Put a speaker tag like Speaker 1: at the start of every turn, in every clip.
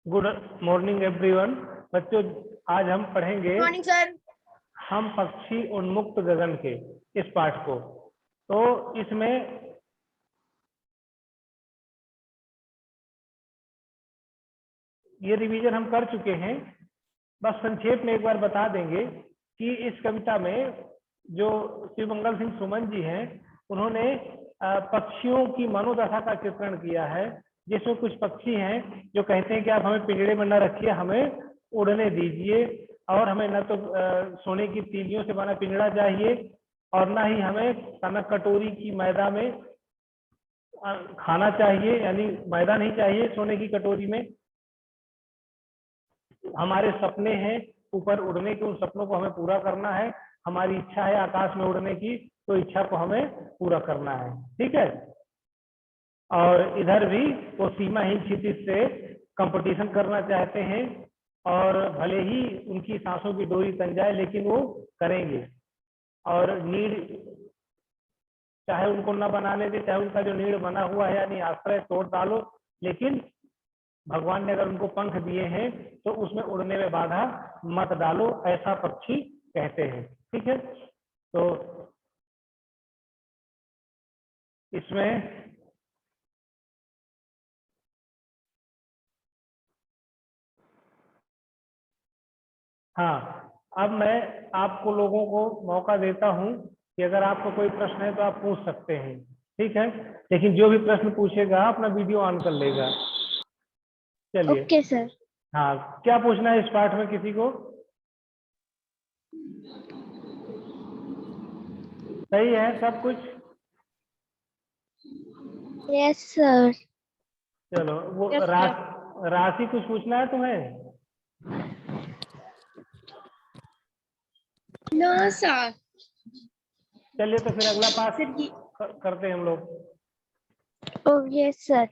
Speaker 1: Good morning everyone. बच्चों, आज हम पढ़ेंगे
Speaker 2: मॉर्निंग सर।
Speaker 1: हम पक्षी उन्मुक्त गगन के इस पाठ को। तो इसमें ये रिवीजन हम कर चुके हैं, बस संक्षेप में एक बार बता देंगे कि इस कविता में जो शिवमंगल सिंह सुमन जी हैं, उन्होंने पक्षियों की मनोदशा का चित्रण किया है, जिसमें कुछ पक्षी हैं जो कहते हैं कि आप हमें पिंजड़े में न रखिए, हमें उड़ने दीजिए, और हमें न तो सोने की तीलियों से बना पिंजड़ा चाहिए और न ही हमें कनक कटोरी की मैदा में खाना चाहिए, यानी मैदा नहीं चाहिए सोने की कटोरी में। हमारे सपने हैं ऊपर उड़ने के, उन सपनों को हमें पूरा करना है। हमारी इच्छा है आकाश में उड़ने की, तो इच्छा को हमें पूरा करना है, ठीक है। और इधर भी वो सीमाहीन क्षितिज से कंपटीशन करना चाहते हैं, और भले ही उनकी सांसों की डोरी तन जाए, लेकिन वो करेंगे। और नीड़ चाहे उनको न बनाने दे, चाहे उनका जो नीड़ बना हुआ है यानी आश्रय तोड़ डालो, लेकिन भगवान ने अगर उनको पंख दिए हैं तो उसमें उड़ने में बाधा मत डालो, ऐसा पक्षी कहते हैं, ठीक है। तो इसमें हाँ, अब मैं आपको लोगों को मौका देता हूं कि अगर आपको कोई प्रश्न है तो आप पूछ सकते हैं, ठीक है। लेकिन जो भी प्रश्न पूछेगा अपना वीडियो ऑन कर लेगा। चलिए।
Speaker 2: Okay sir.
Speaker 1: हाँ, क्या पूछना है इस पाठ में किसी को? सही है सब कुछ?
Speaker 2: Yes sir.
Speaker 1: चलो, वो राशि कुछ पूछना है तुम्हें?
Speaker 2: No sir.
Speaker 1: चलिए, तो फिर अगला पाठ करते हैं हम लोग।
Speaker 2: Oh yes sir.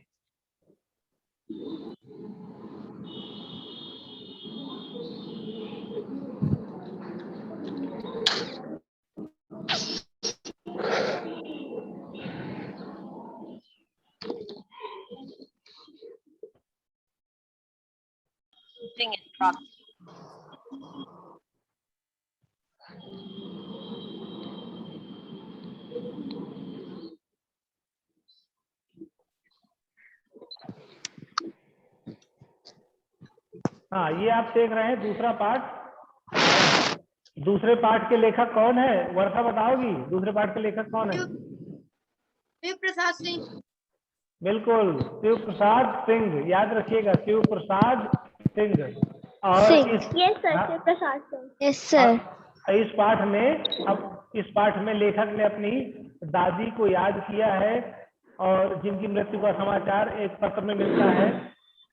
Speaker 1: हाँ, ये आप देख रहे हैं दूसरा पाठ। दूसरे पाठ के लेखक कौन है? वर्षा बताओगी दूसरे पाठ के लेखक कौन है?
Speaker 2: शिव प्रसाद सिंह।
Speaker 1: बिल्कुल, शिव प्रसाद सिंह, याद रखिएगा, शिव प्रसाद सिंह। और
Speaker 2: yes sir, Shiv Prasad Singh. Yes sir.
Speaker 1: इस पाठ में, अब इस पाठ में लेखक ने अपनी दादी को याद किया है, और जिनकी मृत्यु का समाचार एक पत्र में मिलता है,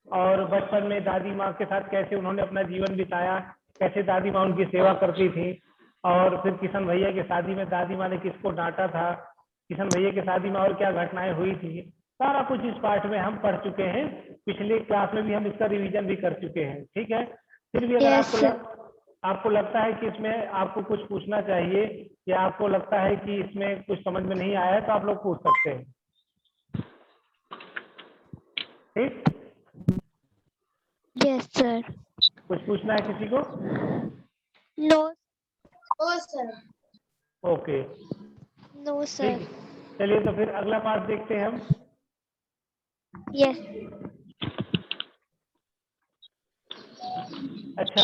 Speaker 1: और बचपन में दादी माँ के साथ कैसे उन्होंने अपना जीवन बिताया, कैसे दादी माँ उनकी सेवा करती थी, और फिर किशन भैया की शादी में दादी माँ ने किसको डांटा था, किशन भैया की शादी में और क्या घटनाएं हुई थी, सारा कुछ इस पाठ में हम पढ़ चुके हैं। पिछले क्लास में भी हम इसका रिवीजन भी कर चुके हैं, ठीक है। फिर भी अगर आपको लगता है कि इसमें आपको कुछ पूछना चाहिए, या आपको लगता है कि इसमें कुछ समझ में नहीं आया है, तो आप लोग पूछ सकते हैं, ठीक।
Speaker 2: Yes sir.
Speaker 1: कुछ पूछना है किसी को?
Speaker 2: No. Oh sir.
Speaker 1: Okay,
Speaker 2: no sir.
Speaker 1: ठीक। चलिए, तो फिर अगला पाठ देखते हैं हम।
Speaker 2: यस।
Speaker 1: अच्छा,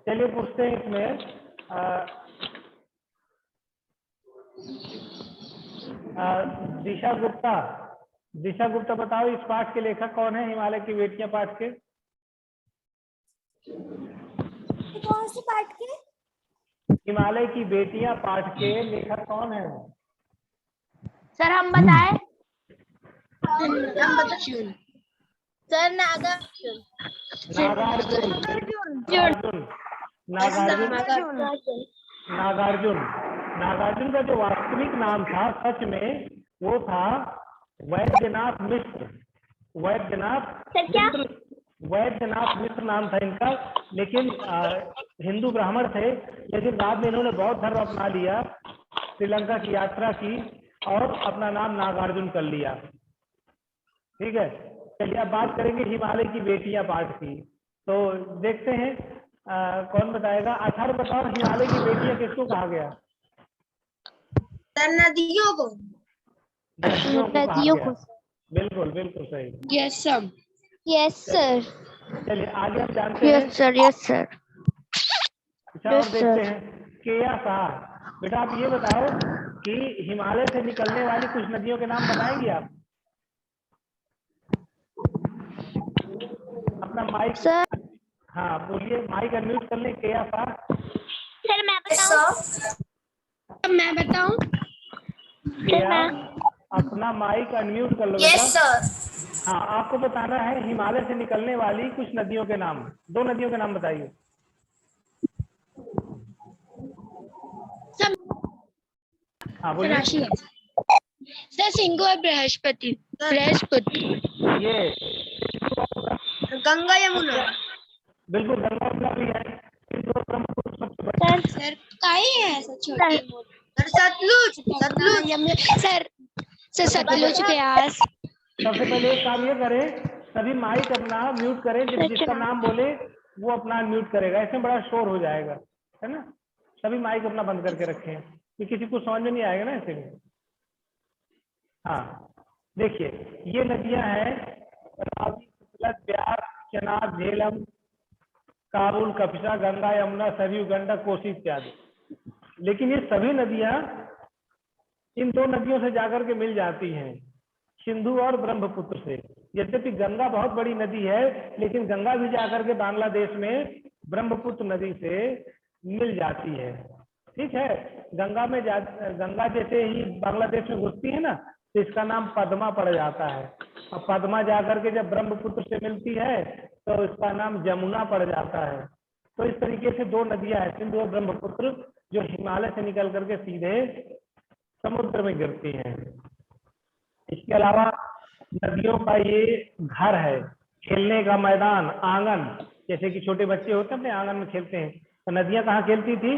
Speaker 1: चलिए पूछते हैं इसमें। दिशा गुप्ता, दिशा गुप्ता बताओ, इस पाठ के लेखक कौन है? हिमालय की बेटियां पाठ के।
Speaker 2: कौन से पाठ के?
Speaker 1: हिमालय की बेटियां पाठ के लेखक कौन है?
Speaker 2: सर हम बताएं? हम बताएं सर। नागार्जुन।
Speaker 1: नागार्जुन का जो वास्तविक नाम था सच में, वो था वैद्यनाथ मिश्र। वैद्यनाथ मिश्र नाम था इनका, लेकिन हिंदू ब्राह्मण थे, लेकिन बाद में इन्होंने बौद्ध धर्म अपना लिया, श्रीलंका की यात्रा की और अपना नाम नागार्जुन कर लिया, ठीक है। चलिए अब बात करेंगे हिमालय की बेटियां पाठ की। तो देखते हैं कौन बताएगा। अथर्व बताओ, हिमालय की बेटियां किसको कहा गया?
Speaker 2: नदियों को।
Speaker 1: नदियों को कहा
Speaker 2: नदियों
Speaker 1: गया।
Speaker 2: को।
Speaker 1: बिल्कुल बिल्कुल सही।
Speaker 2: Yes sir. Yes sir.
Speaker 1: चलिए आगे हम जानते हैं।
Speaker 2: Yes sir. Yes sir.
Speaker 1: अच्छा और देखते हैं केया शाह। बेटा आप ये बताओ कि हिमालय से निकलने वाली कुछ नदियों के नाम बताएंगे आप? अपना माइक।
Speaker 2: सर।
Speaker 1: हाँ बोलिए, माइक अनम्यूट कर लें केया शाह।
Speaker 2: सर मैं बताऊं? मैं बताऊं?
Speaker 1: केया अपना माइक अनम्यूट कर लो बेटा।
Speaker 2: Yes sir.
Speaker 1: हाँ आपको बताना है हिमालय से निकलने वाली कुछ नदियों के नाम। 2 नदियों के नाम बताइए। हाँ बोलिए।
Speaker 2: राशि है सर। सिंधु और बृहस्पति। बृहस्पति।
Speaker 1: ये
Speaker 2: गंगा यमुना।
Speaker 1: बिल्कुल, गंगा यमुना भी है।
Speaker 2: सर काई है ऐसा छोटी मोटी। सतलुज। सतलुज। सर सतलुज ब्यास।
Speaker 1: सबसे पहले एक काम ये करें, सभी माइक अपना म्यूट करें। जिसका नाम बोले वो अपना म्यूट करेगा, ऐसे बड़ा शोर हो जाएगा, है ना। सभी माइक अपना बंद करके रखें, कि किसी को समझ में नहीं आएगा ना ऐसे में। हाँ देखिए, ये नदियां हैं रावी, सतलज, ब्यास, चेनाब, झेलम, काबुल, कपिशा, गंगा, यमुना, सरयू, गंडक, कोसी इत्यादि। लेकिन ये सभी नदियां इन 2 नदियों से जाकर के मिल जाती हैं, सिंधु और ब्रह्मपुत्र से। यद्यपि गंगा बहुत बड़ी नदी है, लेकिन गंगा भी जाकर के बांग्लादेश में ब्रह्मपुत्र नदी से मिल जाती है। ठीक है, गंगा जैसे ही बांग्लादेश में घुसती है ना, तो इसका नाम पद्मा पड़ जाता है। और पद्मा जाकर के जब ब्रह्मपुत्र से मिलती है तो इसका नाम जमुना पड़ जाता है। तो इस तरीके से 2 नदियां हैं, सिंधु और ब्रह्मपुत्र, जो हिमालय से निकल करके सीधे समुद्र में गिरती हैं। इसके अलावा नदियों का ये घर है, खेलने का मैदान, आंगन। जैसे कि छोटे बच्चे होते हैं अपने आंगन में खेलते हैं, तो नदियां कहाँ खेलती थी?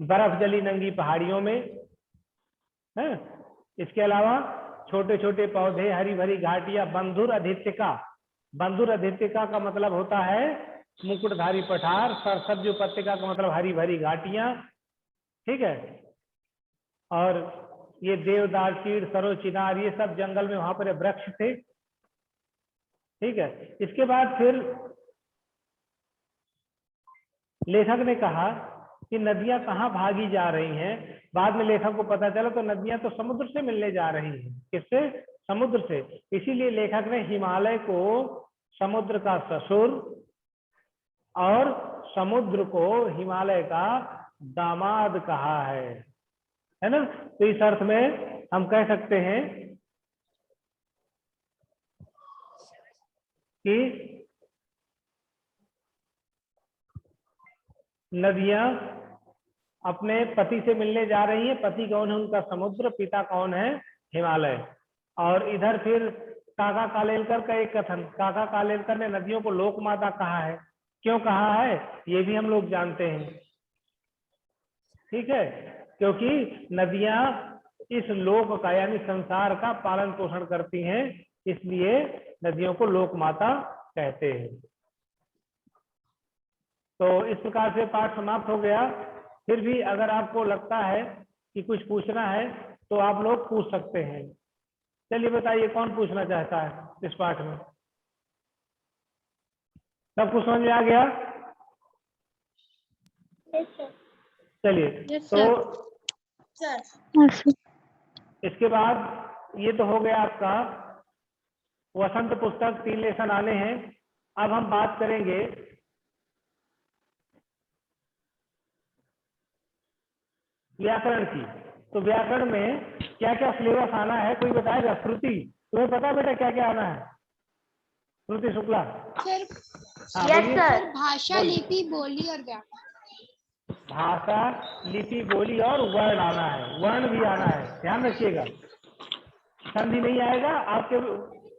Speaker 1: बर्फ जली नंगी पहाड़ियों में है। इसके अलावा छोटे छोटे पौधे, हरी भरी घाटियां, बंधुर अधित्यका। बंधुर अधित्यका का मतलब होता है मुकुटधारी पठार। सरसब्ज उपत्यका का मतलब हरी भरी घाटियां। ठीक है, और ये देवदार, चीड़, सरो, चिनार, ये सब जंगल में वहां पर वृक्ष थे। ठीक है, इसके बाद फिर लेखक ने कहा कि नदियां कहाँ भागी जा रही हैं। बाद में लेखक को पता चला तो नदियां तो समुद्र से मिलने जा रही हैं। किससे? समुद्र से। इसीलिए लेखक ने हिमालय को समुद्र का ससुर और समुद्र को हिमालय का दामाद कहा है ना। तो इस अर्थ में हम कह सकते हैं कि नदियां अपने पति से मिलने जा रही हैं। पति कौन है? उनका समुद्र। पिता कौन है? हिमालय। और इधर फिर काका कालेलकर का एक कथन, काका कालेलकर ने नदियों को लोक माता कहा है। क्यों कहा है ये भी हम लोग जानते हैं। ठीक है, क्योंकि नदियां इस लोक का यानी संसार का पालन पोषण करती हैं, इसलिए नदियों को लोक माता कहते हैं। तो इस प्रकार से पाठ समाप्त हो गया। फिर भी अगर आपको लगता है कि कुछ पूछना है तो आप लोग पूछ सकते हैं। चलिए बताइए, कौन पूछना चाहता है इस पाठ में? सबको समझ में आ गया? चलिए तो इसके बाद ये तो हो गया आपका वसंत पुस्तक। 3 लेसन आने हैं। अब हम बात करेंगे व्याकरण की। तो व्याकरण में क्या क्या सिलेबस आना है कोई बताएगा? श्रुति, तुम्हें पता बेटा क्या क्या आना है? Shruti Shukla.
Speaker 2: Sir
Speaker 1: yes sir.
Speaker 2: भाषा, लिपि, बोली और व्याकरण।
Speaker 1: भाषा, लिपि, बोली और वर्ण आना है। वर्ण भी आना है, ध्यान रखिएगा। संधि नहीं आएगा आपके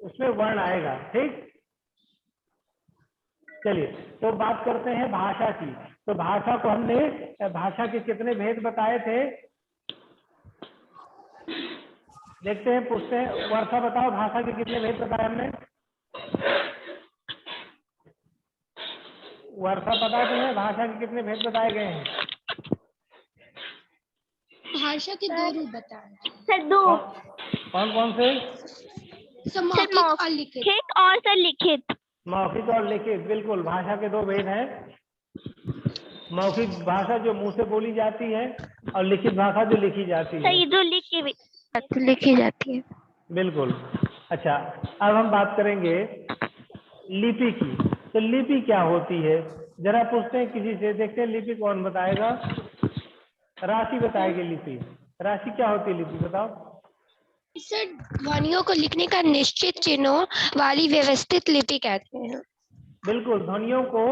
Speaker 1: उसमें, वर्ण आएगा। ठीक, चलिए तो बात करते हैं भाषा की। तो भाषा को हमने, भाषा के कितने भेद बताए थे देखते हैं, पूछते हैं। वर्षा बताओ, भाषा के कितने भेद बताए हमने? वर्षा पता है तुम्हें भाषा के कितने भेद बताए गए हैं?
Speaker 2: भाषा के दो रूप बताए।
Speaker 3: सर दो।
Speaker 1: कौन कौन से?
Speaker 3: सर
Speaker 2: मौखिक और लिखित।
Speaker 3: मौखिक और सर लिखित।
Speaker 1: मौखिक और लिखित, बिल्कुल। भाषा के दो भेद हैं। मौखिक भाषा जो मुंह से बोली जाती है और लिखित भाषा जो लिखी जाती है।
Speaker 3: सर ये जो लिखी जाती है।
Speaker 1: बिल्कुल। अच्छा, अब हम बात करेंगे लिपि की। तो लिपि क्या होती है? जरा पूछते हैं किसी से, देखते हैं लिपि कौन बताएगा। राशि बताएगी लिपि। राशि क्या होती है लिपि, बताओ।
Speaker 2: सर ध्वनियों को लिखने का निश्चित चिन्हों वाली व्यवस्थित लिपि कहते हैं।
Speaker 1: बिल्कुल, ध्वनियों को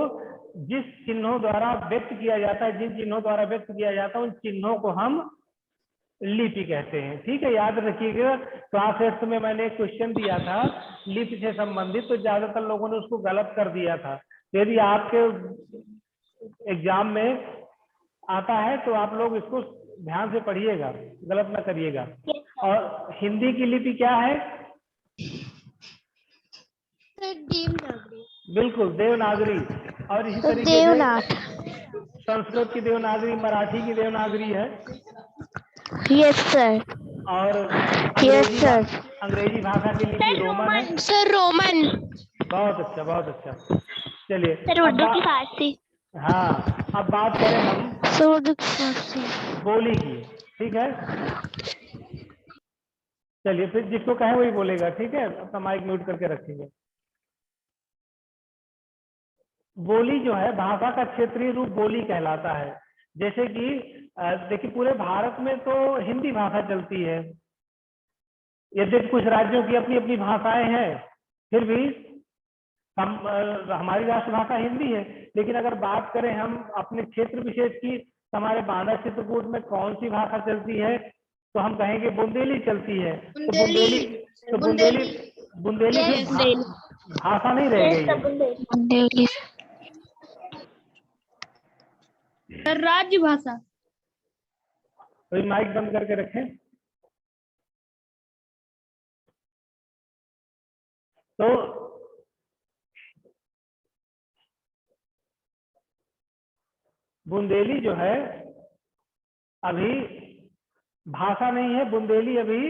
Speaker 1: जिस चिन्हों द्वारा व्यक्त किया जाता है, जिन चिन्हों द्वारा व्यक्त किया जाता है, उन चिन्हों को हम लिपि कहते हैं। ठीक है, याद रखिएगा। क्लास 8 में मैंने एक क्वेश्चन दिया था लिपि से संबंधित, तो ज्यादातर लोगों ने उसको गलत कर दिया था। यदि आपके एग्जाम में आता है तो आप लोग इसको ध्यान से पढ़िएगा, गलत ना करिएगा। और हिंदी की लिपि क्या है?
Speaker 2: देवनागरी।
Speaker 1: बिल्कुल, देवनागरी। और इसी तरीके
Speaker 3: देवनाथ।
Speaker 1: से संस्कृत की देवनागरी, मराठी की देवनागरी है।
Speaker 3: Yes sir.
Speaker 1: और
Speaker 3: यस सर।
Speaker 1: अंग्रेजी भाषा की लिपि रोमन है।
Speaker 2: Sir Roman.
Speaker 1: बहुत अच्छा, बहुत अच्छा। चलिए
Speaker 3: सर उर्दू की फारसी।
Speaker 1: हाँ, अब बात करें हम
Speaker 3: सर उर्दू की फारसी।
Speaker 1: बोली की। ठीक है, चलिए फिर जिसको कहे वही बोलेगा। ठीक है, अपना माइक म्यूट करके रखेंगे। बोली जो है भाषा का क्षेत्रीय रूप बोली कहलाता है। जैसे कि देखिए, पूरे भारत में तो हिंदी भाषा चलती है। यदि कुछ राज्यों की अपनी अपनी भाषाएं हैं, फिर भी हमारी राष्ट्रभाषा हिंदी है। लेकिन अगर बात करें हम अपने क्षेत्र विशेष की, तो हमारे बांदा चित्रकूट में कौन सी भाषा चलती है, तो हम कहेंगे बुंदेली चलती है। तो बुंदेली फिर भाषा नहीं रह गई है।
Speaker 3: बुंदेली।
Speaker 2: राज्य भाषा।
Speaker 1: तो माइक बंद करके रखें। तो बुंदेली जो है अभी भाषा नहीं है। बुंदेली अभी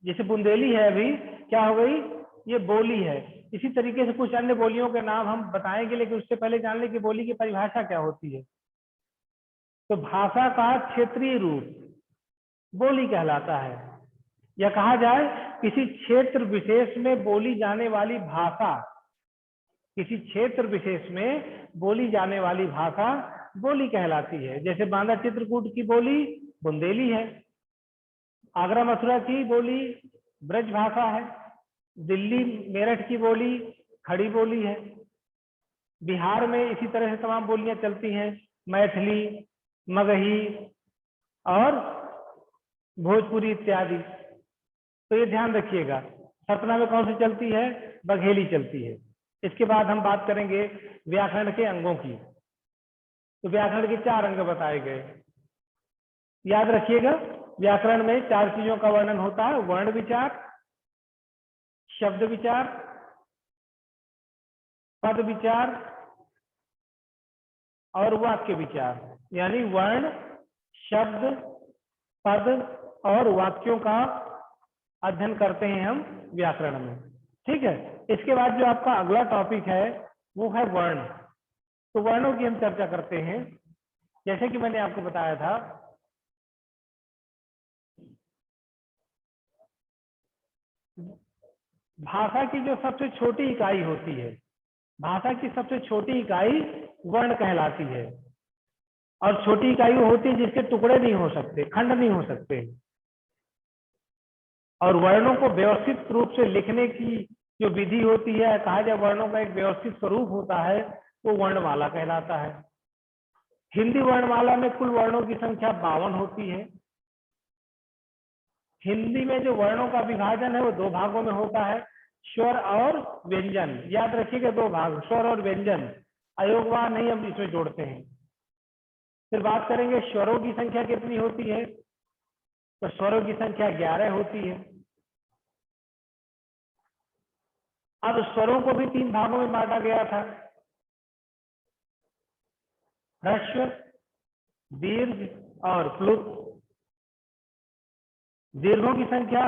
Speaker 1: जैसे बुंदेली है अभी क्या हो गई, ये बोली है। इसी तरीके से कुछ अन्य बोलियों के नाम हम बताएंगे, लेकिन उससे पहले जान लें कि बोली की परिभाषा क्या होती है। तो भाषा का क्षेत्रीय रूप बोली कहलाता है, या कहा जाए किसी क्षेत्र विशेष में बोली जाने वाली भाषा। किसी क्षेत्र विशेष में बोली जाने वाली भाषा बोली कहलाती है। जैसे बांदा चित्रकूट की बोली बुंदेली है, आगरा मथुरा की बोली ब्रज भाषा है, दिल्ली मेरठ की बोली खड़ी बोली है, बिहार में इसी तरह से तमाम बोलियां चलती हैं, मैथिली, मगही और भोजपुरी इत्यादि। तो ये ध्यान रखिएगा। सतना में कौन सी चलती है? बघेली चलती है। इसके बाद हम बात करेंगे व्याकरण के अंगों की। तो व्याकरण के 4 अंग बताए गए, याद रखिएगा। व्याकरण में 4 चीजों का वर्णन होता है: वर्ण विचार, शब्द विचार, पद विचार और वाक्य विचार। यानी वर्ण, शब्द, पद और वाक्यों का अध्ययन करते हैं हम व्याकरण में। ठीक है, इसके बाद जो आपका अगला टॉपिक है वो है वर्ण। तो वर्णों की हम चर्चा करते हैं। जैसे कि मैंने आपको बताया था, भाषा की जो सबसे छोटी इकाई होती है, भाषा की सबसे छोटी इकाई वर्ण कहलाती है। और छोटी इकाई वो होती है जिसके टुकड़े नहीं हो सकते, खंड नहीं हो सकते। और वर्णों को व्यवस्थित रूप से लिखने की जो विधि होती है, कहा जाए वर्णों का एक व्यवस्थित स्वरूप होता है, वो वर्णमाला कहलाता है। हिंदी वर्णमाला में कुल वर्णों की संख्या 52 होती है। हिंदी में जो वर्णों का विभाजन है वो 2 भागों में होता है, स्वर और व्यंजन। याद रखिएगा 2 भाग, स्वर और व्यंजन। अयोगवार नहीं हम इसमें जोड़ते हैं। फिर बात करेंगे स्वरों की संख्या कितनी होती है, तो स्वरों की संख्या 11 होती है। अब स्वरों को भी 3 भागों में बांटा गया था, ह्रस्व, दीर्घ और प्लुत। दीर्घों की संख्या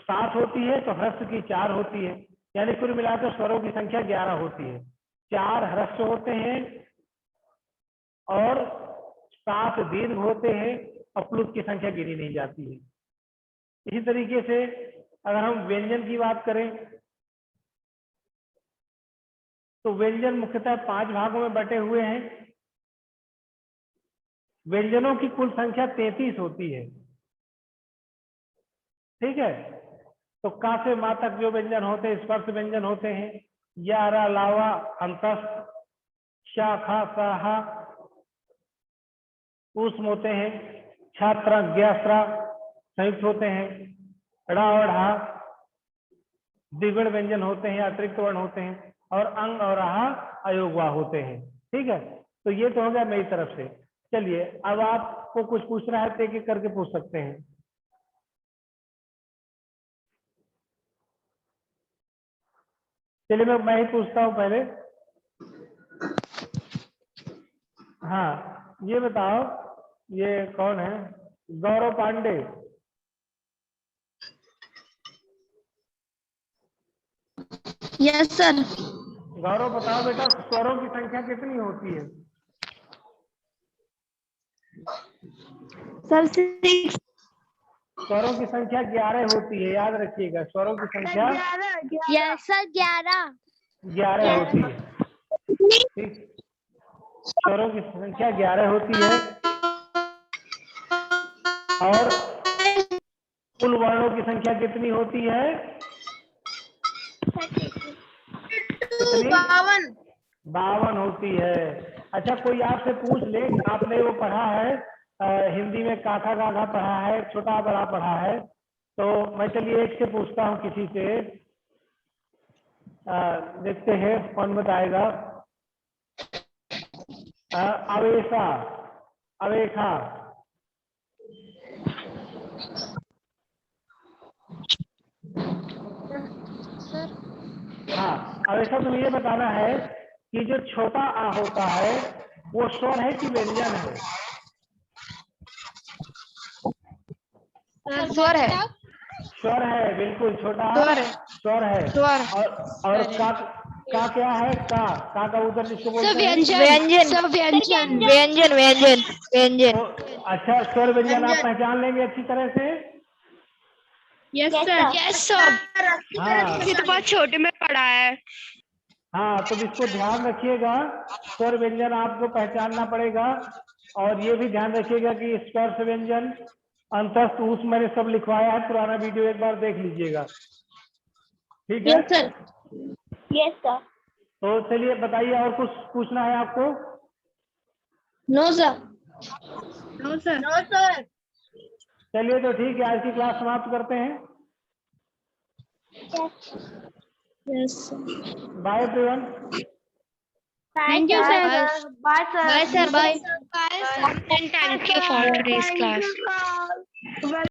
Speaker 1: 7 होती है तो ह्रस्व की 4 होती है, यानी कुल मिलाकर स्वरों की संख्या 11 होती है। 4 ह्रस्व होते हैं और 7 दीर्घ होते हैं और प्लुत की संख्या गिनी नहीं जाती है। इसी तरीके से अगर हम व्यंजन की बात करें तो व्यंजन मुख्यतः 5 भागों में बटे हुए हैं। व्यंजनों की कुल संख्या 33 होती है। ठीक है, तो का से माँ तक जो व्यंजन होते हैं स्पर्श व्यंजन होते हैं। या, रा, लावा, अंतस्थ, शा, खा, सा, हा ऊष्म होते हैं। छात्र, ज्ञास्त्र संयुक्त होते हैं। ड़ा और ढा द्विगुण व्यंजन होते हैं, अतिरिक्त वर्ण होते हैं। और अंग और आहा अयोगवा होते हैं। ठीक है, तो ये तो हो गया मेरी तरफ से। चलिए अब आपको कुछ पूछना है तो एक एक करके पूछ सकते हैं। चलिए मैं ही पूछता हूँ पहले। हाँ, ये बताओ ये कौन है? गौरव पांडे।
Speaker 2: Yes sir.
Speaker 1: गौरव बताओ बेटा, स्वरों की संख्या कितनी होती है?
Speaker 2: सर 6।
Speaker 1: स्वरों की संख्या 11 होती है, याद रखिएगा। स्वरों की संख्या
Speaker 3: यस सर 11
Speaker 1: 11 होती है। ठीक, स्वरों की संख्या 11 होती है और कुल वर्णों की संख्या कितनी होती है? कितनी? 52 होती है। अच्छा, कोई आपसे पूछ ले, आपने वो पढ़ा है हिंदी में काथा गाथा पढ़ा है, छोटा बड़ा पढ़ा है, तो मैं चलिए एक से पूछता हूँ किसी से। देखते हैं कौन बताएगा। अवेशा, अवेखा। हाँ, अवेशा तुम्हें ये बताना है कि जो छोटा आ होता है वो स्वर है कि व्यंजन है?
Speaker 2: स्वर है।
Speaker 1: स्वर है, बिल्कुल। छोटा स्वर है। और का क्या है? का उत्तर जिसको बोलते हैं
Speaker 3: व्यंजन।
Speaker 1: तो अच्छा, स्वर व्यंजन आप पहचान लेंगे अच्छी तरह से।
Speaker 2: Yes sir.
Speaker 1: हाँ
Speaker 2: ये तो बहुत छोटे में पढ़ा है।
Speaker 1: हाँ, तो इसको ध्यान रखिएगा, स्वर व्यंजन आपको पहचानना पड़ेगा। और ये भी ध्यान रखिएगा कि स्पर्श व्यंजन, अंतस्थ, ऊष्म मैंने सब लिखवाया है, पुराना वीडियो एक बार देख लीजिएगा। ठीक है,
Speaker 3: यस सर।
Speaker 1: तो चलिए बताइए, और कुछ पूछना है आपको?
Speaker 2: No sir.
Speaker 1: चलिए तो ठीक है, आज की क्लास समाप्त करते हैं।
Speaker 2: Yes.
Speaker 1: Bye everyone.
Speaker 2: Thank you sir.
Speaker 3: Bye sir.
Speaker 2: Bye sir. Bye. And thank you for today's class.